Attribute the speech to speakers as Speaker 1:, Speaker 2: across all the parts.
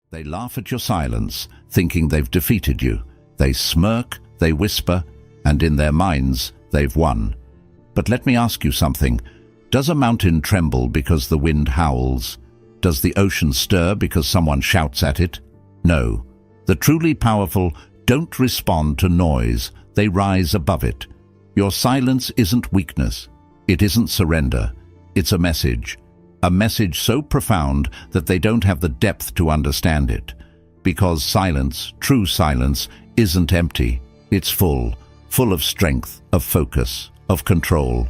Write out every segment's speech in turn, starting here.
Speaker 1: They laugh at your silence, thinking they've defeated you. They smirk, they whisper, and in their minds, they've won. But let me ask you something. Does a mountain tremble because the wind howls? Does the ocean stir because someone shouts at it? No. The truly powerful don't respond to noise. They rise above it. Your silence isn't weakness. It isn't surrender. It's a message. A message so profound that they don't have the depth to understand it. Because silence, true silence, isn't empty. It's full of strength, of focus, of control.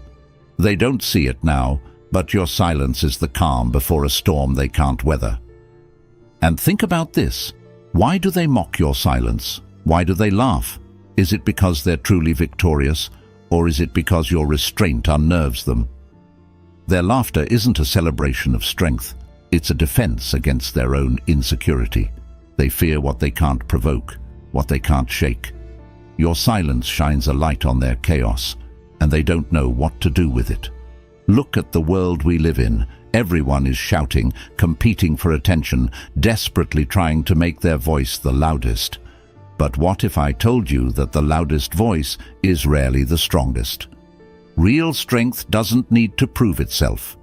Speaker 1: They don't see it now, but your silence is the calm before a storm they can't weather. And think about this. Why do they mock your silence? Why do they laugh? Is it because they're truly victorious, or is it because your restraint unnerves them? Their laughter isn't a celebration of strength. It's a defense against their own insecurity. They fear what they can't provoke, what they can't shake. Your silence shines a light on their chaos, and they don't know what to do with it. Look at the world we live in. Everyone is shouting, competing for attention, desperately trying to make their voice the loudest. But what if I told you that the loudest voice is rarely the strongest? Real strength doesn't need to prove itself.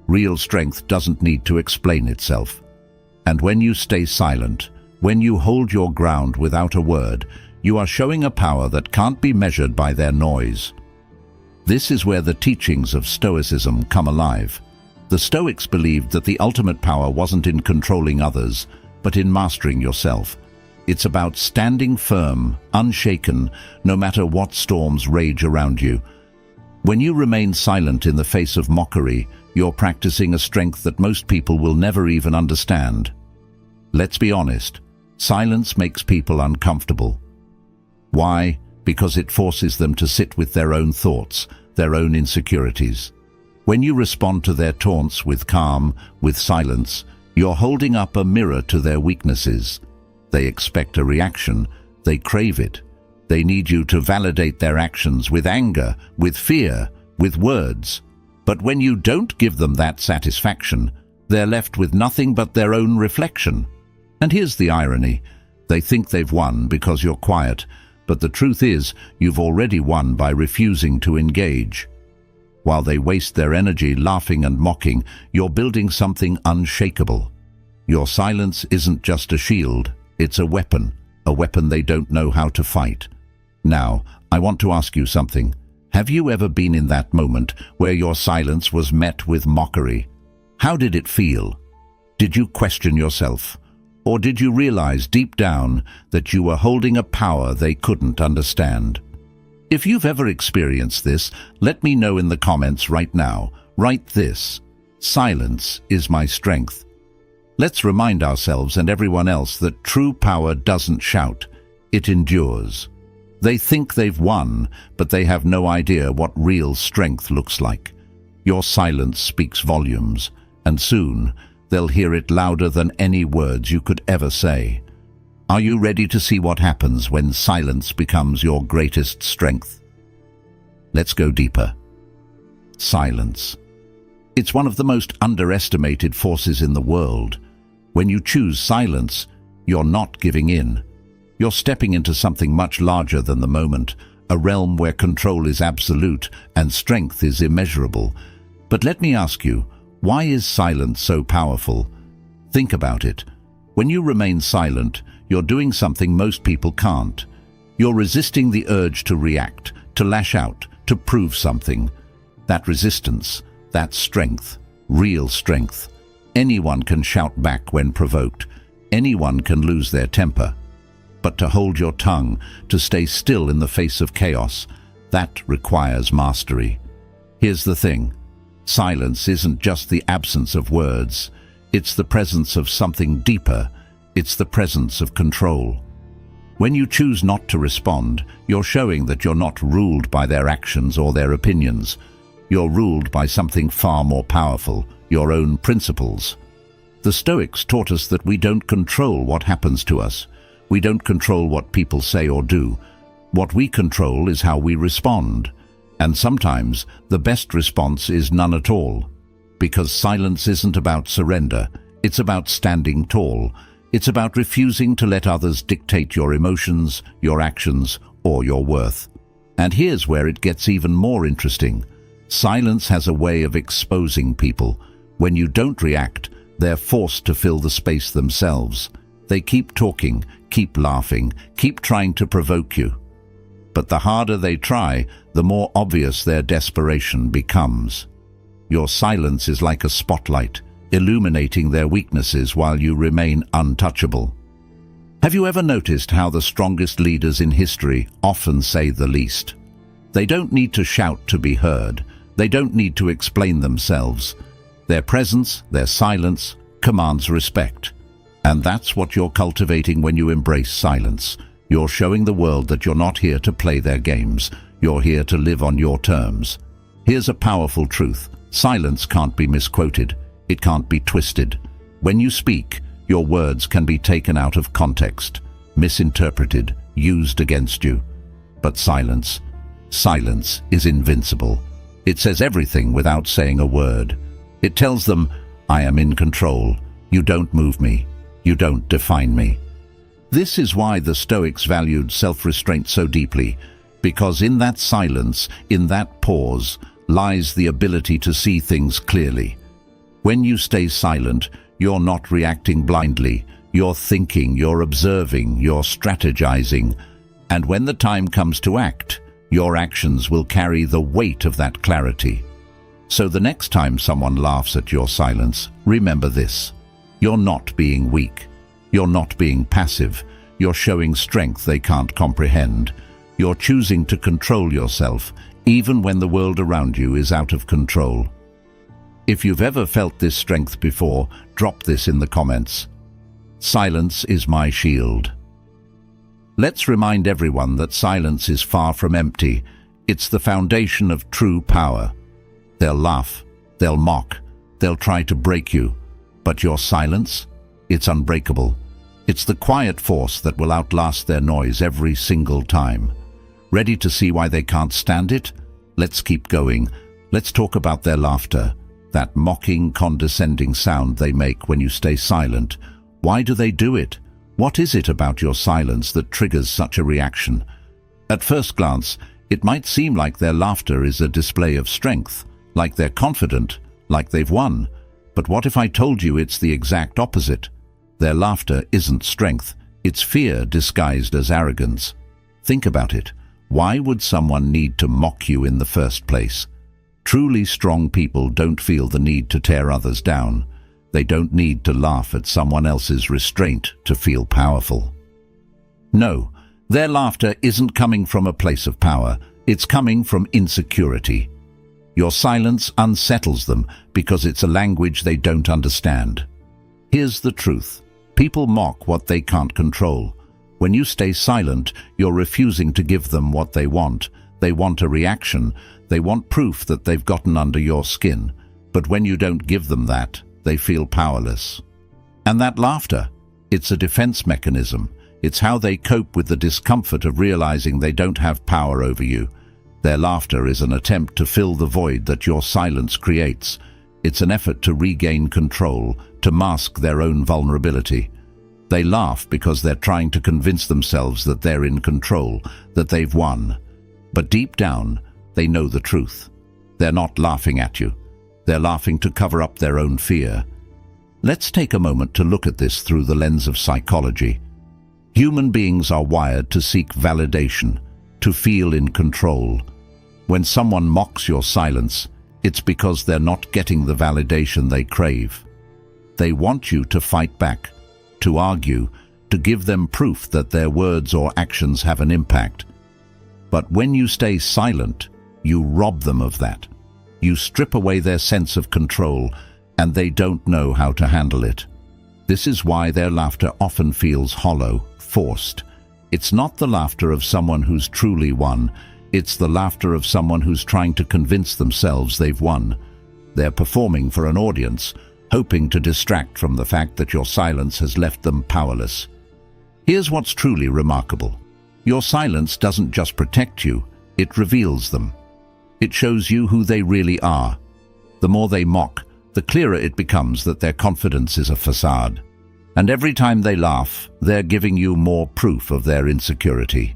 Speaker 1: Real strength doesn't need to explain itself. And when you stay silent, when you hold your ground without a word, you are showing a power that can't be measured by their noise. This is where the teachings of Stoicism come alive. The Stoics believed that the ultimate power wasn't in controlling others, but in mastering yourself. It's about standing firm, unshaken, no matter what storms rage around you. When you remain silent in the face of mockery, you're practicing a strength that most people will never even understand. Let's be honest, silence makes people uncomfortable. Why? Because it forces them to sit with their own thoughts, their own insecurities. When you respond to their taunts with calm, with silence, you're holding up a mirror to their weaknesses. They expect a reaction. They crave it. They need you to validate their actions with anger, with fear, with words. But when you don't give them that satisfaction, they're left with nothing but their own reflection. And here's the irony. They think they've won because you're quiet, but the truth is you've already won by refusing to engage. While they waste their energy laughing and mocking, you're building something unshakable. Your silence isn't just a shield, it's a weapon they don't know how to fight. Now, I want to ask you something. Have you ever been in that moment where your silence was met with mockery? How did it feel? Did you question yourself? Or did you realize deep down that you were holding a power they couldn't understand? If you've ever experienced this, let me know in the comments right now. Write this: silence is my strength. Let's remind ourselves and everyone else that true power doesn't shout, it endures. They think they've won, but they have no idea what real strength looks like. Your silence speaks volumes, and soon they'll hear it louder than any words you could ever say. Are you ready to see what happens when silence becomes your greatest strength? Let's go deeper. Silence. It's one of the most underestimated forces in the world. When you choose silence, you're not giving in. You're stepping into something much larger than the moment, a realm where control is absolute and strength is immeasurable. But let me ask you, why is silence so powerful? Think about it. When you remain silent, you're doing something most people can't. You're resisting the urge to react, to lash out, to prove something. That resistance, that strength, real strength. Anyone can shout back when provoked. Anyone can lose their temper. But to hold your tongue, to stay still in the face of chaos, that requires mastery. Here's the thing. Silence isn't just the absence of words. It's the presence of something deeper. It's the presence of control. When you choose not to respond, you're showing that you're not ruled by their actions or their opinions. You're ruled by something far more powerful, your own principles. The Stoics taught us that we don't control what happens to us. We don't control what people say or do. What we control is how we respond. And sometimes the best response is none at all. Because silence isn't about surrender, it's about standing tall. It's about refusing to let others dictate your emotions, your actions, or your worth. And here's where it gets even more interesting. Silence has a way of exposing people. When you don't react, they're forced to fill the space themselves. They keep talking, keep laughing, keep trying to provoke you. But the harder they try, the more obvious their desperation becomes. Your silence is like a spotlight, illuminating their weaknesses while you remain untouchable. Have you ever noticed how the strongest leaders in history often say the least? They don't need to shout to be heard. They don't need to explain themselves. Their presence, their silence, commands respect. And that's what you're cultivating when you embrace silence. You're showing the world that you're not here to play their games. You're here to live on your terms. Here's a powerful truth. Silence can't be misquoted. It can't be twisted. When you speak, your words can be taken out of context, misinterpreted, used against you. But silence is invincible. It says everything without saying a word. It tells them, I am in control. You don't move me. You don't define me. This is why the Stoics valued self-restraint so deeply, because in that silence, in that pause, lies the ability to see things clearly. When you stay silent, you're not reacting blindly. You're thinking, you're observing, you're strategizing. And when the time comes to act, your actions will carry the weight of that clarity. So the next time someone laughs at your silence, remember this. You're not being weak. You're not being passive. You're showing strength they can't comprehend. You're choosing to control yourself, even when the world around you is out of control. If you've ever felt this strength before, drop this in the comments. Silence is my shield. Let's remind everyone that silence is far from empty. It's the foundation of true power. They'll laugh, they'll mock, they'll try to break you. But your silence? It's unbreakable. It's the quiet force that will outlast their noise every single time. Ready to see why they can't stand it? Let's keep going. Let's talk about their laughter. That mocking, condescending sound they make when you stay silent. Why do they do it? What is it about your silence that triggers such a reaction? At first glance, it might seem like their laughter is a display of strength, like they're confident, like they've won. But what if I told you it's the exact opposite? Their laughter isn't strength, it's fear disguised as arrogance. Think about it. Why would someone need to mock you in the first place? Truly strong people don't feel the need to tear others down. They don't need to laugh at someone else's restraint to feel powerful. No, their laughter isn't coming from a place of power. It's coming from insecurity. Your silence unsettles them because it's a language they don't understand. Here's the truth. People mock what they can't control. When you stay silent, you're refusing to give them what they want. They want a reaction. They want proof that they've gotten under your skin. But when you don't give them that, they feel powerless. And that laughter, it's a defense mechanism. It's how they cope with the discomfort of realizing they don't have power over you. Their laughter is an attempt to fill the void that your silence creates. It's an effort to regain control, to mask their own vulnerability. They laugh because they're trying to convince themselves that they're in control, that they've won. But deep down, they know the truth. They're not laughing at you. They're laughing to cover up their own fear. Let's take a moment to look at this through the lens of psychology. Human beings are wired to seek validation, to feel in control. When someone mocks your silence, it's because they're not getting the validation they crave. They want you to fight back, to argue, to give them proof that their words or actions have an impact. But when you stay silent, you rob them of that. You strip away their sense of control, and they don't know how to handle it. This is why their laughter often feels hollow, forced. It's not the laughter of someone who's truly won. It's the laughter of someone who's trying to convince themselves they've won. They're performing for an audience, hoping to distract from the fact that your silence has left them powerless. Here's what's truly remarkable. Your silence doesn't just protect you, it reveals them. It shows you who they really are. The more they mock, the clearer it becomes that their confidence is a facade. And every time they laugh, they're giving you more proof of their insecurity.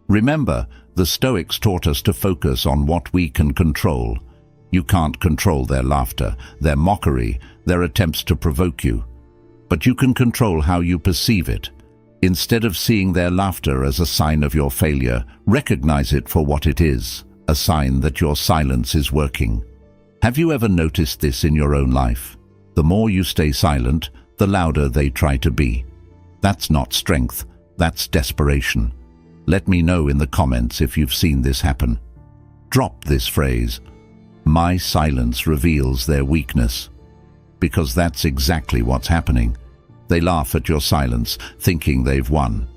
Speaker 1: Remember, the Stoics taught us to focus on what we can control. You can't control their laughter, their mockery, their attempts to provoke you. But you can control how you perceive it. Instead of seeing their laughter as a sign of your failure, recognize it for what it is, a sign that your silence is working. Have you ever noticed this in your own life? The more you stay silent, the louder they try to be. That's not strength, that's desperation. Let me know in the comments if you've seen this happen. Drop this phrase, "My silence reveals their weakness," because that's exactly what's happening. They laugh at your silence, thinking they've won.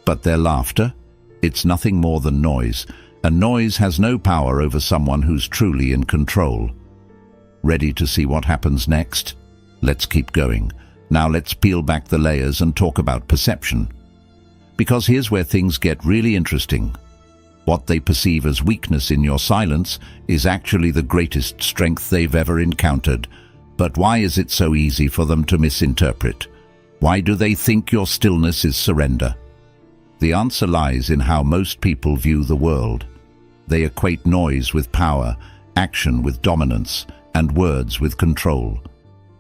Speaker 1: But their laughter? It's nothing more than noise, and noise has no power over someone who's truly in control. Ready to see what happens next? Let's keep going. Now let's peel back the layers and talk about perception. Because here's where things get really interesting. What they perceive as weakness in your silence is actually the greatest strength they've ever encountered. But why is it so easy for them to misinterpret? Why do they think your stillness is surrender? The answer lies in how most people view the world. They equate noise with power, action with dominance, and words with control.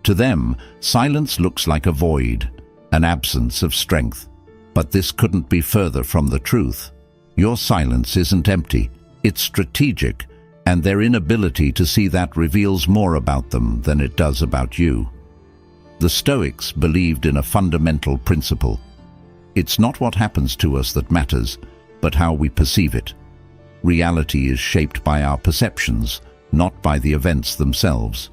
Speaker 1: To them, silence looks like a void, an absence of strength. But this couldn't be further from the truth. Your silence isn't empty, it's strategic, and their inability to see that reveals more about them than it does about you. The Stoics believed in a fundamental principle. It's not what happens to us that matters, but how we perceive it. Reality is shaped by our perceptions, not by the events themselves.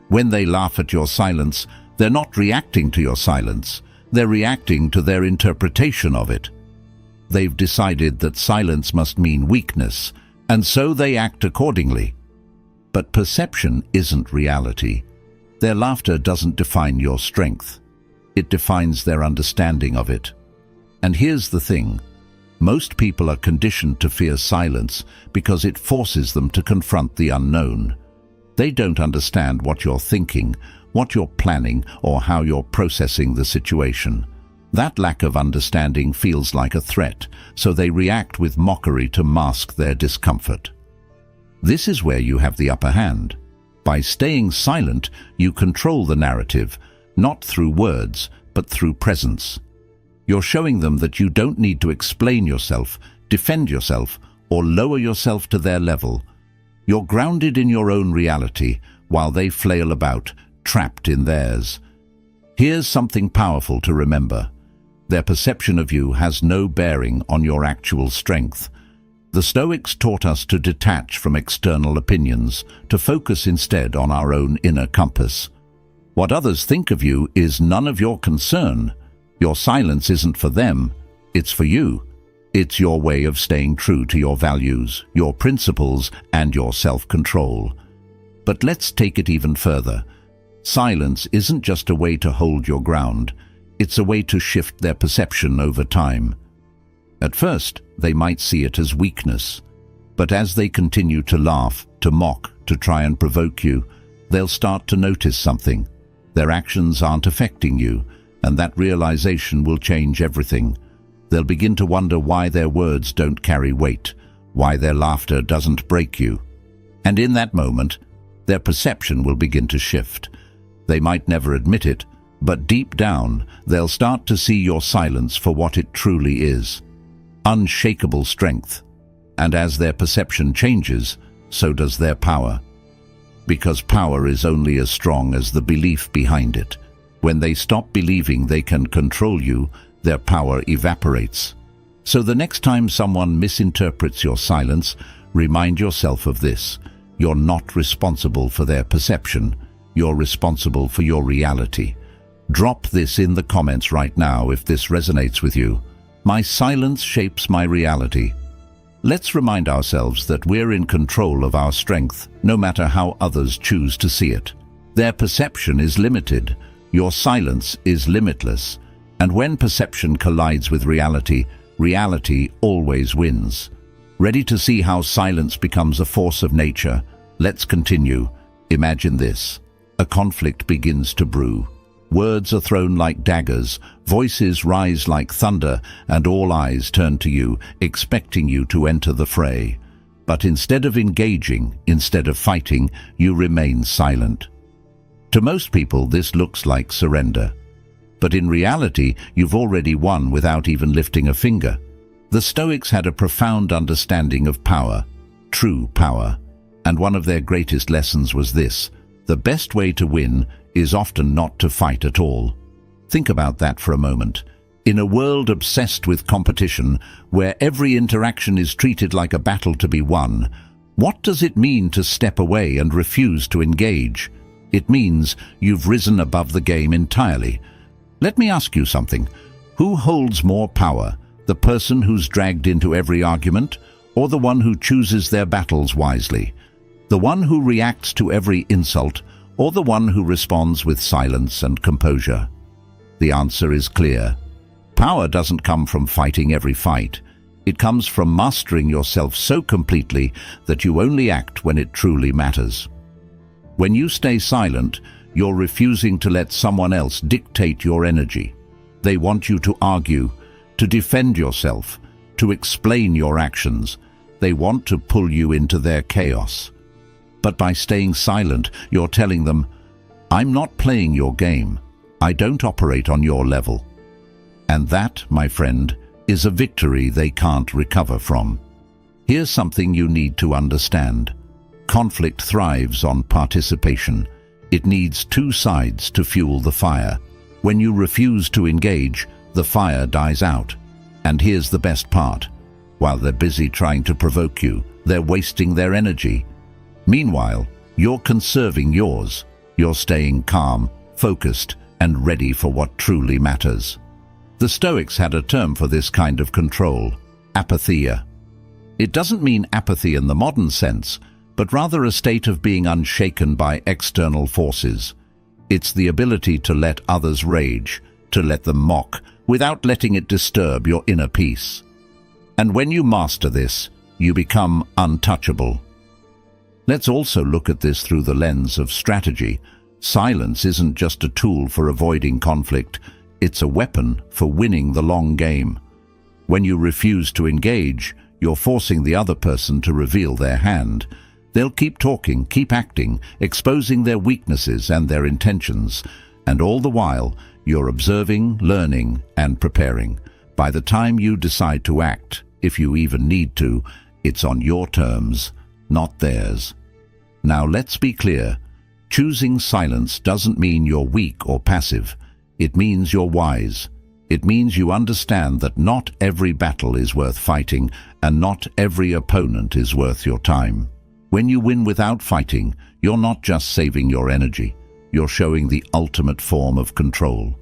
Speaker 1: When they laugh at your silence, they're not reacting to your silence, they're reacting to their interpretation of it. They've decided that silence must mean weakness, and so they act accordingly. But perception isn't reality. Their laughter doesn't define your strength. It defines their understanding of it. And here's the thing. Most people are conditioned to fear silence because it forces them to confront the unknown. They don't understand what you're thinking, what you're planning, or how you're processing the situation. That lack of understanding feels like a threat, so they react with mockery to mask their discomfort. This is where you have the upper hand. By staying silent, you control the narrative, not through words, but through presence. You're showing them that you don't need to explain yourself, defend yourself, or lower yourself to their level. You're grounded in your own reality, while they flail about, trapped in theirs. Here's something powerful to remember. Their perception of you has no bearing on your actual strength. The Stoics taught us to detach from external opinions, to focus instead on our own inner compass. What others think of you is none of your concern. Your silence isn't for them, it's for you. It's your way of staying true to your values, your principles, and your self-control. But let's take it even further. Silence isn't just a way to hold your ground, it's a way to shift their perception over time. At first, they might see it as weakness, but as they continue to laugh, to mock, to try and provoke you, they'll start to notice something. Their actions aren't affecting you, and that realization will change everything. They'll begin to wonder why their words don't carry weight, why their laughter doesn't break you. And in that moment, their perception will begin to shift. They might never admit it, but deep down, they'll start to see your silence for what it truly is. Unshakable strength. And as their perception changes, so does their power. Because power is only as strong as the belief behind it. When they stop believing they can control you, their power evaporates. So the next time someone misinterprets your silence, remind yourself of this. You're not responsible for their perception. You're responsible for your reality. Drop this in the comments right now if this resonates with you. My silence shapes my reality. Let's remind ourselves that we're in control of our strength, no matter how others choose to see it. Their perception is limited. Your silence is limitless. And when perception collides with reality, reality always wins. Ready to see how silence becomes a force of nature? Let's continue. Imagine this. A conflict begins to brew. Words are thrown like daggers, voices rise like thunder, and all eyes turn to you, expecting you to enter the fray. But instead of engaging, instead of fighting, you remain silent. To most people, this looks like surrender. But in reality, you've already won without even lifting a finger. The Stoics had a profound understanding of power, true power. And one of their greatest lessons was this: the best way to win is often not to fight at all. Think about that for a moment. In a world obsessed with competition, where every interaction is treated like a battle to be won, what does it mean to step away and refuse to engage? It means you've risen above the game entirely. Let me ask you something. Who holds more power, the person who's dragged into every argument, or the one who chooses their battles wisely? The one who reacts to every insult, or the one who responds with silence and composure? The answer is clear. Power doesn't come from fighting every fight. It comes from mastering yourself so completely that you only act when it truly matters. When you stay silent, you're refusing to let someone else dictate your energy. They want you to argue, to defend yourself, to explain your actions. They want to pull you into their chaos. But by staying silent, you're telling them, "I'm not playing your game. I don't operate on your level." And that, my friend, is a victory they can't recover from. Here's something you need to understand. Conflict thrives on participation. It needs two sides to fuel the fire. When you refuse to engage, the fire dies out. And here's the best part. While they're busy trying to provoke you, they're wasting their energy. Meanwhile, you're conserving yours. You're staying calm, focused, and ready for what truly matters. The Stoics had a term for this kind of control: apatheia. It doesn't mean apathy in the modern sense, but rather a state of being unshaken by external forces. It's the ability to let others rage, to let them mock, without letting it disturb your inner peace. And when you master this, you become untouchable. Let's also look at this through the lens of strategy. Silence isn't just a tool for avoiding conflict, it's a weapon for winning the long game. When you refuse to engage, you're forcing the other person to reveal their hand. They'll keep talking, keep acting, exposing their weaknesses and their intentions. And all the while, you're observing, learning, and preparing. By the time you decide to act, if you even need to, it's on your terms, not theirs. Now let's be clear. Choosing silence doesn't mean you're weak or passive. It means you're wise. It means you understand that not every battle is worth fighting, and not every opponent is worth your time. When you win without fighting, you're not just saving your energy. You're showing the ultimate form of control.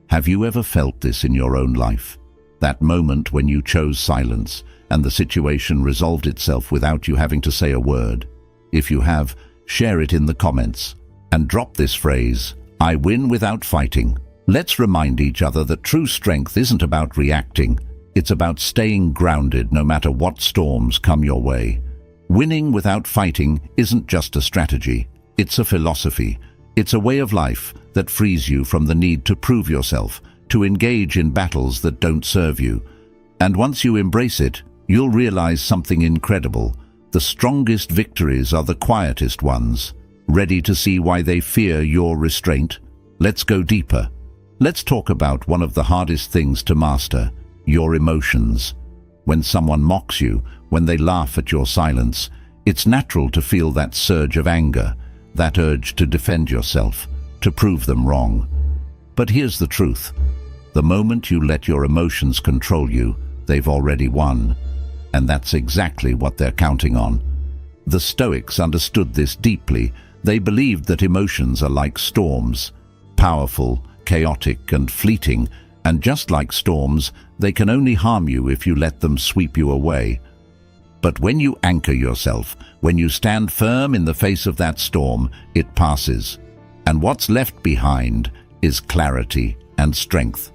Speaker 1: Have you ever felt this in your own life? That moment when you chose silence, and the situation resolved itself without you having to say a word? If you have, share it in the comments. And drop this phrase, "I win without fighting." Let's remind each other that true strength isn't about reacting. It's about staying grounded no matter what storms come your way. Winning without fighting isn't just a strategy. It's a philosophy. It's a way of life that frees you from the need to prove yourself, to engage in battles that don't serve you. And once you embrace it, you'll realize something incredible. The strongest victories are the quietest ones. Ready to see why they fear your restraint? Let's go deeper. Let's talk about one of the hardest things to master: your emotions. When someone mocks you, when they laugh at your silence, it's natural to feel that surge of anger, that urge to defend yourself, to prove them wrong. But here's the truth. The moment you let your emotions control you, they've already won. And that's exactly what they're counting on. The Stoics understood this deeply. They believed that emotions are like storms, powerful, chaotic, and fleeting, and just like storms, they can only harm you if you let them sweep you away. But when you anchor yourself, when you stand firm in the face of that storm, it passes. And what's left behind is clarity and strength.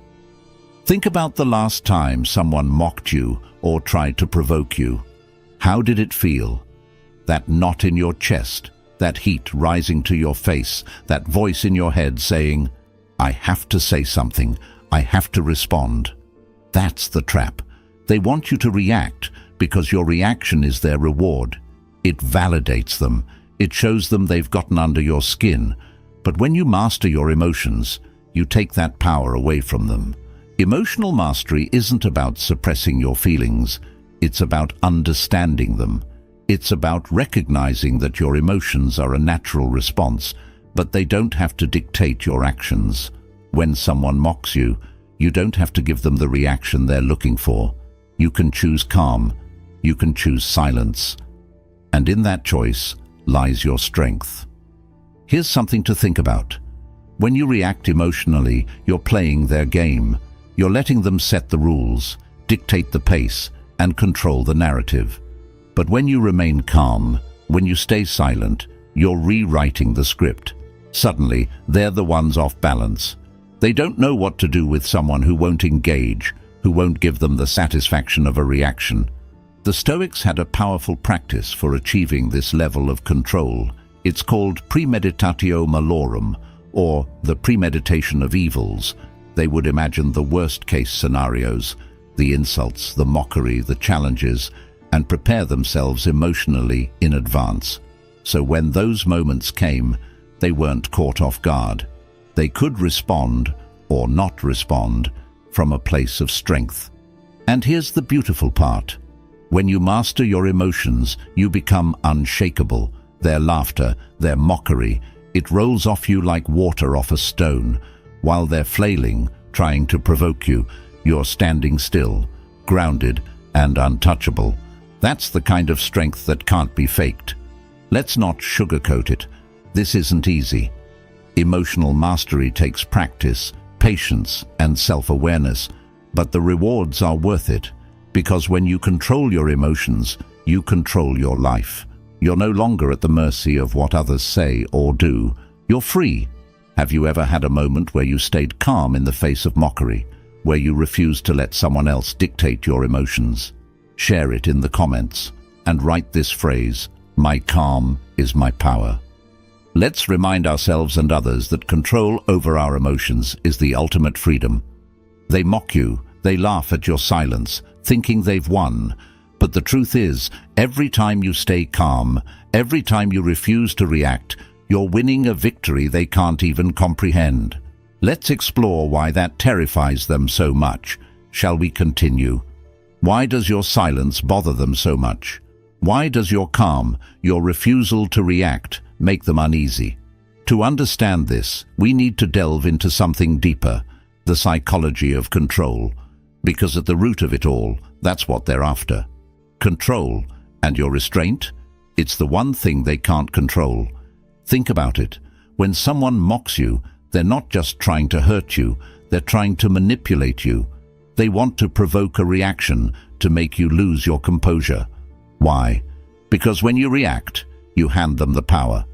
Speaker 1: Think about the last time someone mocked you or tried to provoke you. How did it feel? That knot in your chest, that heat rising to your face, that voice in your head saying, I have to say something. I have to respond. That's the trap. They want you to react because your reaction is their reward. It validates them. It shows them they've gotten under your skin. But when you master your emotions, you take that power away from them. Emotional mastery isn't about suppressing your feelings. It's about understanding them. It's about recognizing that your emotions are a natural response, but they don't have to dictate your actions. When someone mocks you, you don't have to give them the reaction they're looking for. You can choose calm. You can choose silence. And in that choice lies your strength. Here's something to think about. When you react emotionally, you're playing their game. You're letting them set the rules, dictate the pace, and control the narrative. But when you remain calm, when you stay silent, you're rewriting the script. Suddenly, they're the ones off balance. They don't know what to do with someone who won't engage, who won't give them the satisfaction of a reaction. The Stoics had a powerful practice for achieving this level of control. It's called premeditatio malorum, or the premeditation of evils. They would imagine the worst-case scenarios, the insults, the mockery, the challenges, and prepare themselves emotionally in advance. So when those moments came, they weren't caught off guard. They could respond, or not respond, from a place of strength. And here's the beautiful part. When you master your emotions, you become unshakable. Their laughter, their mockery, it rolls off you like water off a stone. While they're flailing, trying to provoke you, you're standing still, grounded and untouchable. That's the kind of strength that can't be faked. Let's not sugarcoat it. This isn't easy. Emotional mastery takes practice, patience, and self-awareness, but the rewards are worth it, because when you control your emotions, you control your life. You're no longer at the mercy of what others say or do. You're free. Have you ever had a moment where you stayed calm in the face of mockery, where you refused to let someone else dictate your emotions? Share it in the comments and write this phrase, "My calm is my power." Let's remind ourselves and others that control over our emotions is the ultimate freedom. They mock you, they laugh at your silence, thinking they've won. But the truth is, every time you stay calm, every time you refuse to react, you're winning a victory they can't even comprehend. Let's explore why that terrifies them so much. Shall we continue? Why does your silence bother them so much? Why does your calm, your refusal to react, make them uneasy? To understand this, we need to delve into something deeper, the psychology of control. Because at the root of it all, that's what they're after. Control. And your restraint? It's the one thing they can't control. Think about it. When someone mocks you, they're not just trying to hurt you, they're trying to manipulate you. They want to provoke a reaction to make you lose your composure. Why? Because when you react, you hand them the power.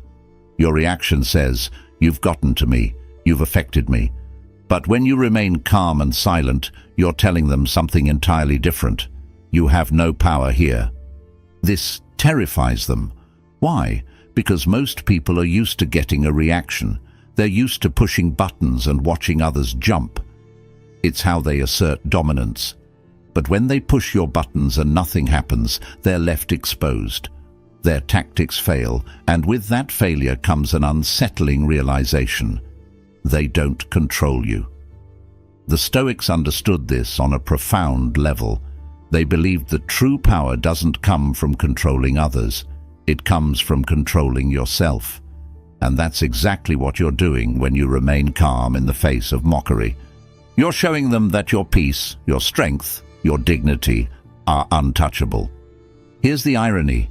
Speaker 1: Your reaction says, "You've gotten to me, you've affected me." But when you remain calm and silent, you're telling them something entirely different. You have no power here. This terrifies them. Why? Because most people are used to getting a reaction. They're used to pushing buttons and watching others jump. It's how they assert dominance. But when they push your buttons and nothing happens, they're left exposed. Their tactics fail, and with that failure comes an unsettling realization. They don't control you. The Stoics understood this on a profound level. They believed that true power doesn't come from controlling others. It comes from controlling yourself. And that's exactly what you're doing when you remain calm in the face of mockery. You're showing them that your peace, your strength, your dignity are untouchable. Here's the irony.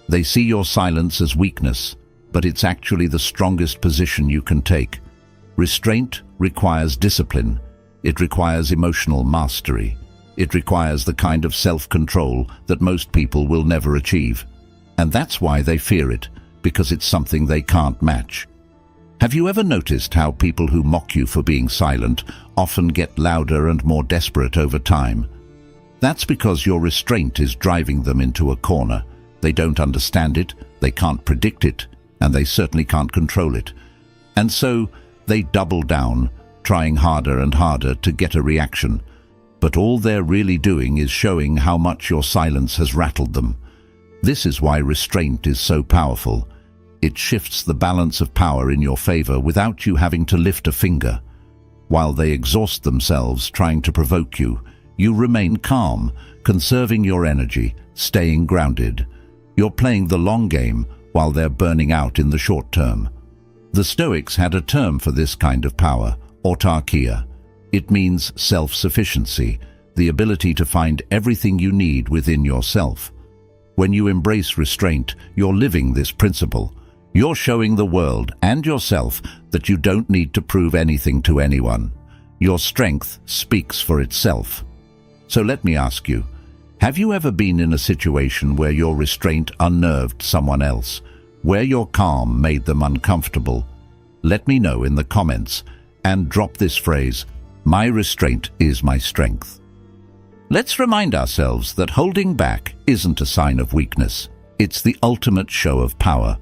Speaker 1: They see your silence as weakness, but it's actually the strongest position you can take. Restraint requires discipline. It requires emotional mastery. It requires the kind of self-control that most people will never achieve. And that's why they fear it, because it's something they can't match. Have you ever noticed how people who mock you for being silent often get louder and more desperate over time? That's because your restraint is driving them into a corner. They don't understand it, they can't predict it, and they certainly can't control it. And so they double down. trying harder and harder to get a reaction. But all they're really doing is showing how much your silence has rattled them. This is why restraint is so powerful. It shifts the balance of power in your favor without you having to lift a finger. While they exhaust themselves trying to provoke you, you remain calm, conserving your energy, staying grounded. You're playing the long game while they're burning out in the short term. The Stoics had a term for this kind of power, autarkia. It means self-sufficiency, the ability to find everything you need within yourself. When you embrace restraint, you're living this principle. You're showing the world and yourself that you don't need to prove anything to anyone. Your strength speaks for itself. So let me ask you, have you ever been in a situation where your restraint unnerved someone else, where your calm made them uncomfortable? Let me know in the comments and drop this phrase, "My restraint is my strength." Let's remind ourselves that holding back isn't a sign of weakness. It's the ultimate show of power.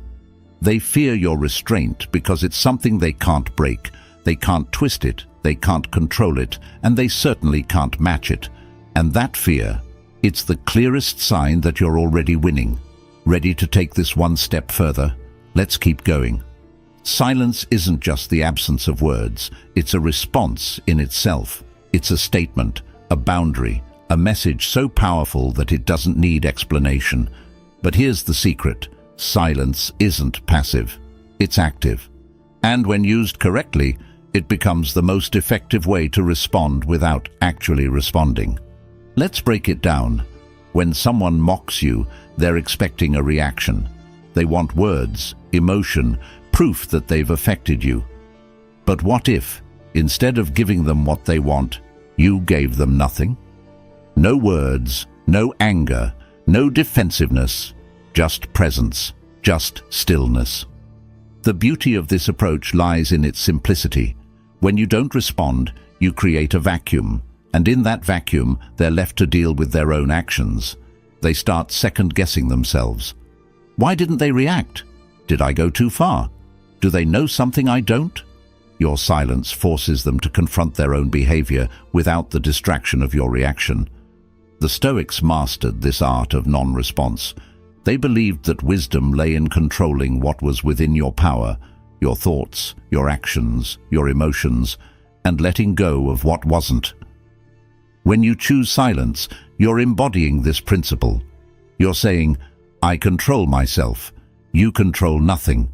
Speaker 1: They fear your restraint because it's something they can't break. They can't twist it, they can't control it, and they certainly can't match it. And that fear, it's the clearest sign that you're already winning. Ready to take this one step further? Let's keep going. Silence isn't just the absence of words. It's a response in itself. It's a statement, a boundary, a message so powerful that it doesn't need explanation. But here's the secret. Silence isn't passive. It's active. And when used correctly, it becomes the most effective way to respond without actually responding. Let's break it down. When someone mocks you, they're expecting a reaction. They want words, emotion, proof that they've affected you. But what if, instead of giving them what they want, you gave them nothing? No words, no anger, no defensiveness, just presence, just stillness. The beauty of this approach lies in its simplicity. When you don't respond, you create a vacuum, and in that vacuum, they're left to deal with their own actions. They start second-guessing themselves. Why didn't they react? Did I go too far? Do they know something I don't? Your silence forces them to confront their own behavior without the distraction of your reaction. The Stoics mastered this art of non-response. They believed that wisdom lay in controlling what was within your power, your thoughts, your actions, your emotions, and letting go of what wasn't. When you choose silence, you're embodying this principle. You're saying, I control myself, you control nothing.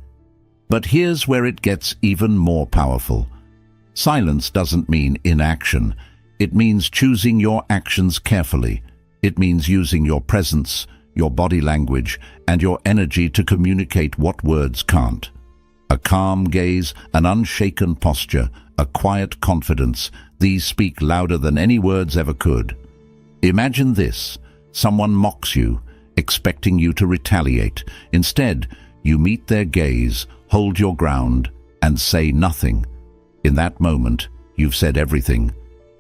Speaker 1: But here's where it gets even more powerful. Silence doesn't mean inaction. It means choosing your actions carefully. It means using your presence, your body language, and your energy to communicate what words can't. A calm gaze, an unshaken posture, a quiet confidence, these speak louder than any words ever could. Imagine this. Someone mocks you, expecting you to retaliate. Instead, you meet their gaze, hold your ground, and say nothing. In that moment, you've said everything.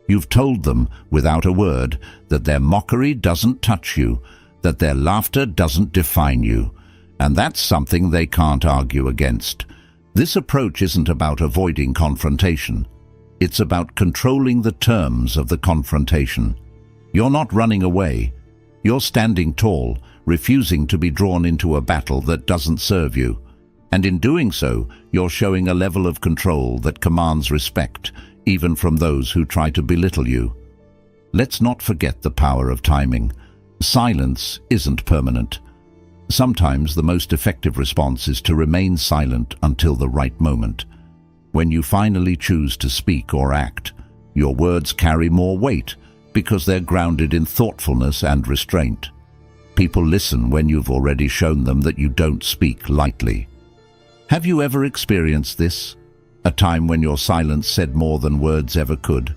Speaker 1: You've told them, without a word, that their mockery doesn't touch you, that their laughter doesn't define you, and that's something they can't argue against. This approach isn't about avoiding confrontation. It's about controlling the terms of the confrontation. You're not running away. You're standing tall, refusing to be drawn into a battle that doesn't serve you. And in doing so, you're showing a level of control that commands respect, even from those who try to belittle you. Let's not forget the power of timing. Silence isn't permanent. Sometimes the most effective response is to remain silent until the right moment. When you finally choose to speak or act, your words carry more weight because they're grounded in thoughtfulness and restraint. People listen when you've already shown them that you don't speak lightly. Have you ever experienced this? A time when your silence said more than words ever could?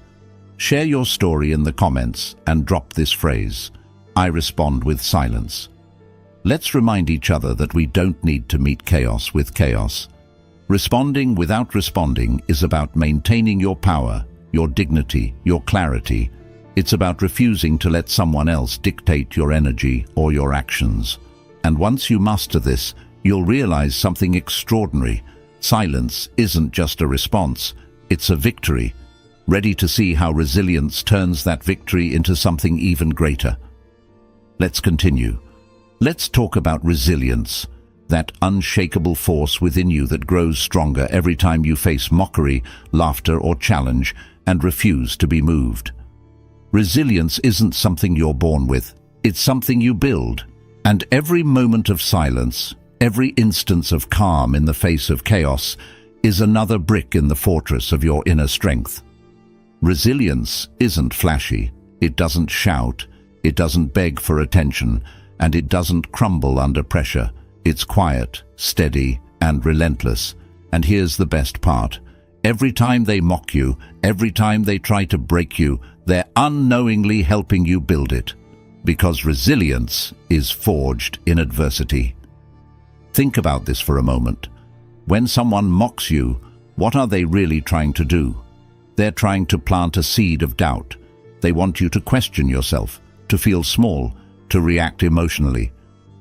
Speaker 1: Share your story in the comments and drop this phrase, I respond with silence. Let's remind each other that we don't need to meet chaos with chaos. Responding without responding is about maintaining your power, your dignity, your clarity. It's about refusing to let someone else dictate your energy or your actions. And once you master this, you'll realize something extraordinary. Silence isn't just a response, it's a victory. ready to see how resilience turns that victory into something even greater. Let's continue. Let's talk about resilience, that unshakable force within you that grows stronger every time you face mockery, laughter, or challenge and refuse to be moved. Resilience isn't something you're born with, it's something you build. And every moment of silence, every instance of calm in the face of chaos, is another brick in the fortress of your inner strength. Resilience isn't flashy, it doesn't shout, it doesn't beg for attention, and it doesn't crumble under pressure. It's quiet, steady, and relentless. And here's the best part. Every time they mock you, every time they try to break you, they're unknowingly helping you build it. Because resilience is forged in adversity. Think about this for a moment. When someone mocks you, what are they really trying to do? They're trying to plant a seed of doubt. They want you to question yourself, to feel small, to react emotionally.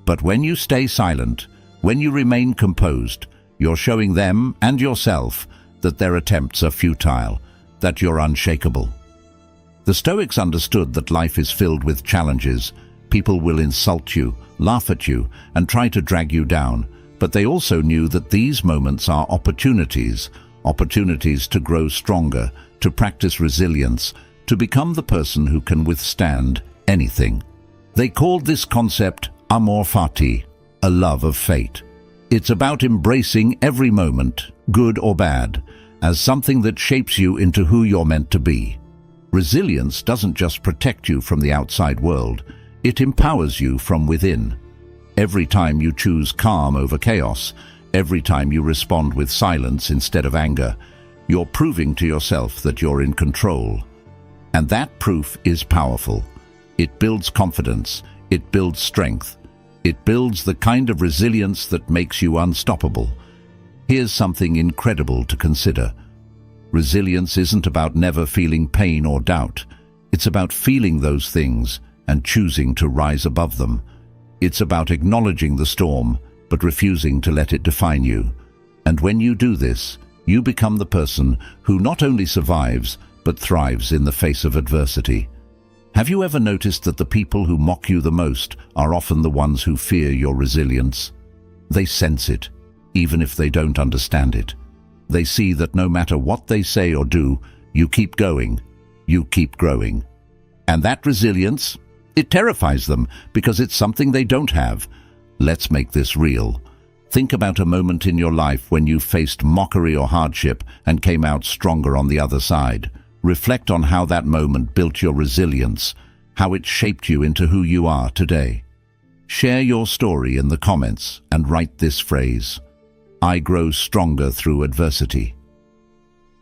Speaker 1: But when you stay silent, when you remain composed, you're showing them and yourself that their attempts are futile, that you're unshakable. The Stoics understood that life is filled with challenges. People will insult you, laugh at you, and try to drag you down. But they also knew that these moments are opportunities to grow stronger, to practice resilience, to become the person who can withstand anything. They called this concept amor fati, a love of fate. It's about embracing every moment, good or bad, as something that shapes you into who you're meant to be. Resilience doesn't just protect you from the outside world, it empowers you from within. Every time you choose calm over chaos, every time you respond with silence instead of anger, you're proving to yourself that you're in control. And that proof is powerful. It builds confidence, it builds strength, it builds the kind of resilience that makes you unstoppable. Here's something incredible to consider. Resilience isn't about never feeling pain or doubt. It's about feeling those things and choosing to rise above them. It's about acknowledging the storm, but refusing to let it define you. And when you do this, you become the person who not only survives, but thrives in the face of adversity. Have you ever noticed that the people who mock you the most are often the ones who fear your resilience? They sense it, even if they don't understand it. They see that no matter what they say or do, you keep going, you keep growing. And that resilience, it terrifies them because it's something they don't have. Let's make this real. Think about a moment in your life when you faced mockery or hardship and came out stronger on the other side. Reflect on how that moment built your resilience, how it shaped you into who you are today. Share your story in the comments and write this phrase: I grow stronger through adversity.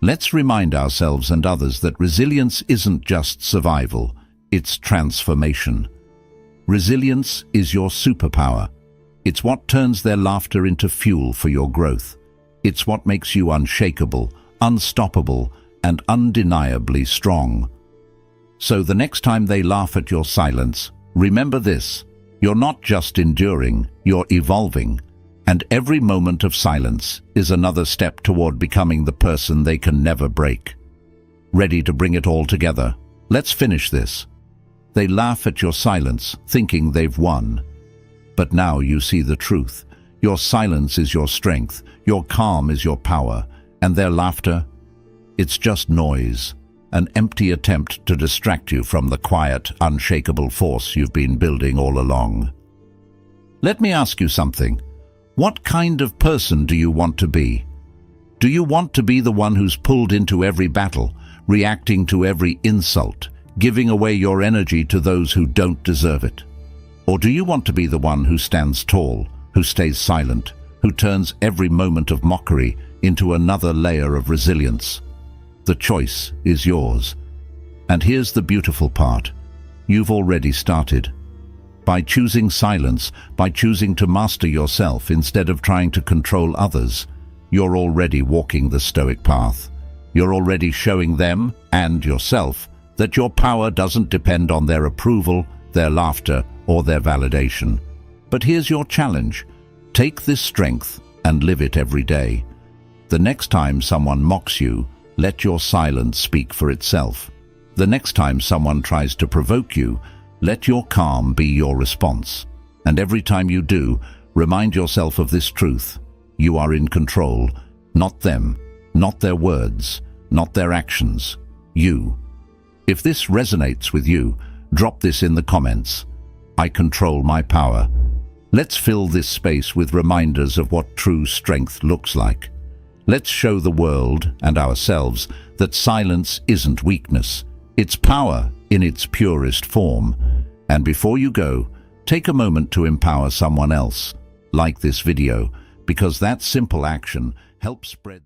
Speaker 1: Let's remind ourselves and others that resilience isn't just survival, it's transformation. Resilience is your superpower. It's what turns their laughter into fuel for your growth. It's what makes you unshakable, unstoppable, and undeniably strong. So the next time they laugh at your silence, remember this: you're not just enduring, you're evolving. And every moment of silence is another step toward becoming the person they can never break. Ready to bring it all together? Let's finish this. They laugh at your silence, thinking they've won. But now you see the truth. Your silence is your strength, your calm is your power, and their laughter, it's just noise, an empty attempt to distract you from the quiet, unshakable force you've been building all along. Let me ask you something. What kind of person do you want to be? Do you want to be the one who's pulled into every battle, reacting to every insult, giving away your energy to those who don't deserve it? Or do you want to be the one who stands tall, who stays silent, who turns every moment of mockery into another layer of resilience? The choice is yours. And here's the beautiful part. You've already started. By choosing silence, by choosing to master yourself instead of trying to control others, you're already walking the Stoic path. You're already showing them and yourself that your power doesn't depend on their approval, their laughter, or their validation. But here's your challenge. Take this strength and live it every day. The next time someone mocks you, Let your silence speak for itself. The next time someone tries to provoke you, let your calm be your response. And every time you do, remind yourself of this truth. You are in control, not them, not their words, not their actions. You. If this resonates with you, drop this in the comments. I control my power. Let's fill this space with reminders of what true strength looks like. Let's show the world and ourselves that silence isn't weakness. It's power in its purest form. And before you go, take a moment to empower someone else. Like this video, because that simple action helps spread